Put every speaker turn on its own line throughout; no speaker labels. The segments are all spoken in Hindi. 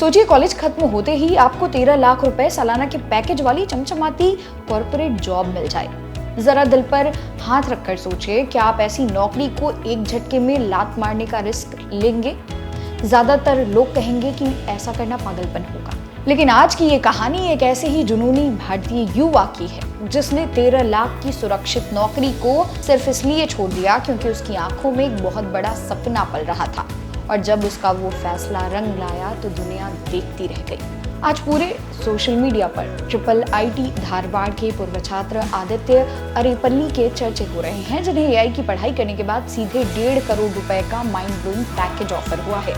सोचिए, कॉलेज खत्म होते ही आपको 13 लाख रुपए सालाना के पैकेज वाली चमचमाती कॉर्पोरेट जॉब मिल जाए। जरा दिल पर हाथ रखकर सोचिए, क्या आप ऐसी नौकरी को एक झटके में लात मारने का रिस्क लेंगे? ज्यादातर लोग कहेंगे कि ऐसा करना पागलपन होगा। लेकिन आज की ये कहानी एक ऐसे ही जुनूनी भारतीय युवा की है जिसने 13 लाख की सुरक्षित नौकरी को सिर्फ इसलिए छोड़ दिया क्योंकि उसकी आंखों में एक बहुत बड़ा सपना पल रहा था, और जब उसका वो फैसला रंग लाया तो दुनिया देखती रह गई। आज पूरे सोशल मीडिया पर IIT धारवाड़ के पूर्व छात्र आदित्य अरेपल्ली के चर्चे हो रहे हैं, जिन्हें AI की पढ़ाई करने के बाद सीधे 1.5 करोड़ रुपए का माइंड ब्लोइंग पैकेज ऑफर हुआ है।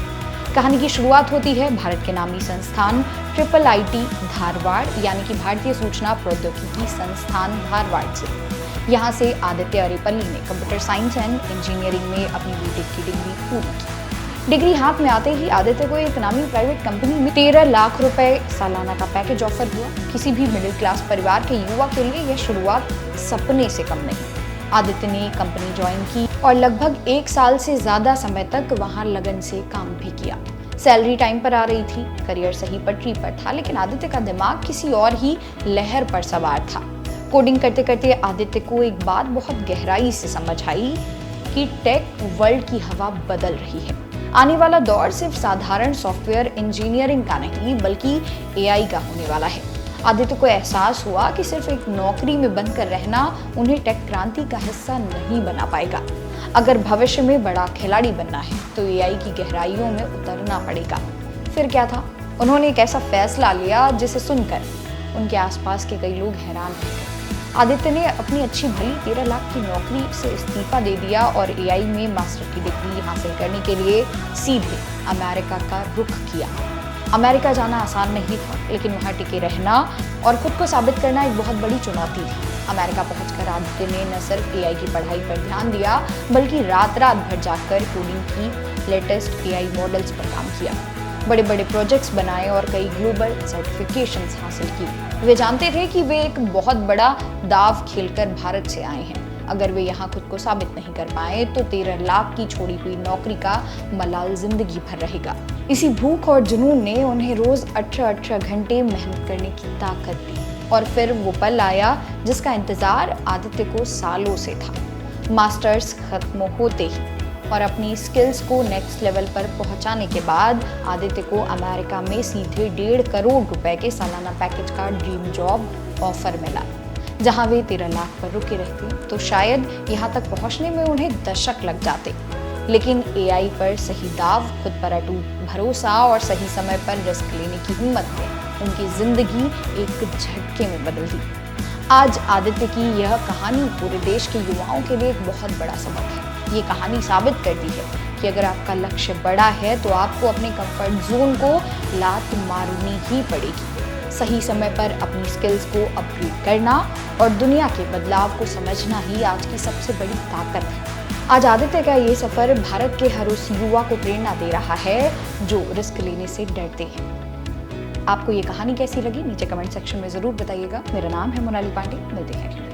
कहानी की शुरुआत होती है भारत के नामी संस्थान IIT धारवाड़ यानी कि भारतीय सूचना प्रौद्योगिकी संस्थान धारवाड़ से। यहाँ से आदित्य अरेपल्ली ने कंप्यूटर साइंस एंड इंजीनियरिंग में अपनी BTech की डिग्री पूरी की। डिग्री हाथ में आते ही आदित्य को एक नामी प्राइवेट कंपनी में 13 लाख रुपए सालाना का पैकेज ऑफर हुआ। किसी भी मिडिल क्लास परिवार के युवा के लिए यह शुरुआत सपने से कम नहीं। आदित्य ने कंपनी ज्वाइन की और लगभग 1 साल से ज्यादा समय तक वहां लगन से काम भी किया। सैलरी टाइम पर आ रही थी, करियर सही पटरी पर था, लेकिन आदित्य का दिमाग किसी और ही लहर पर सवार था। कोडिंग करते करते आदित्य को एक बात बहुत गहराई से समझ आई कि टेक वर्ल्ड की हवा बदल रही है। आने वाला दौर सिर्फ साधारण सॉफ्टवेयर इंजीनियरिंग का नहीं बल्कि AI का होने वाला है। आदित्य को एहसास हुआ कि सिर्फ एक नौकरी में बंद कर रहना उन्हें टेक क्रांति का हिस्सा नहीं बना पाएगा। अगर भविष्य में बड़ा खिलाड़ी बनना है तो AI की गहराइयों में उतरना पड़ेगा। फिर क्या था? उन्होंने एक ऐसा फैसला लिया जिसे सुनकर उनके आसपास के कई लोग हैरान रह गए। आदित्य ने अपनी अच्छी भली 13 लाख की नौकरी से इस्तीफा दे दिया और AI में मास्टर की डिग्री हासिल करने के लिए सीधे अमेरिका का रुख किया। अमेरिका जाना आसान नहीं था, लेकिन वहां टिके रहना और खुद को साबित करना एक बहुत बड़ी चुनौती थी। अमेरिका पहुंचकर आदित्य ने न सिर्फ AI की पढ़ाई पर ध्यान दिया बल्कि रात भर जाकर कोडिंग की लेटेस्ट AI मॉडल्स पर काम किया, बड़े बड़े प्रोजेक्ट्स बनाए और कई ग्लोबल सर्टिफिकेशंस हासिल की। वे जानते थे कि वे एक बहुत बड़ा दाव खेलकर भारत से आए हैं। अगर वे यहाँ खुद को साबित नहीं कर पाए तो 13 लाख की छोड़ी हुई नौकरी का मलाल जिंदगी भर रहेगा। इसी भूख और जुनून ने उन्हें रोज 18 घंटे मेहनत करने की ताकत दी। और फिर वो पल आया जिसका इंतजार आदित्य को सालों से था। मास्टर्स खत्म होते ही और अपनी स्किल्स को नेक्स्ट लेवल पर पहुंचाने के बाद आदित्य को अमेरिका में सीधे 1.5 करोड़ रुपए के सालाना पैकेज का ड्रीम जॉब ऑफर मिला। जहां वे 13 लाख पर रुके रहते तो शायद यहां तक पहुंचने में उन्हें दशक लग जाते। लेकिन AI पर सही दाव, खुद पर अटूट भरोसा और सही समय पर रिस्क लेने की हिम्मत ने उनकी जिंदगी एक झटके में बदल दी। आज आदित्य की यह कहानी पूरे देश के युवाओं के लिए एक बहुत बड़ा सबक है। ये कहानी साबित करती है कि अगर आपका लक्ष्य बड़ा है तो आपको अपने कंफर्ट जोन को लात मारनी ही पड़ेगी। सही समय पर अपनी स्किल्स को अपग्रेड करना और दुनिया के बदलाव को समझना ही आज की सबसे बड़ी ताकत है। आज आदित्य का ये सफर भारत के हर उस युवा को प्रेरणा दे रहा है जो रिस्क लेने से डरते हैं। आपको ये कहानी कैसी लगी नीचे कमेंट सेक्शन में जरूर बताइएगा। मेरा नाम है मोनाली पांडे। मिलते हैं।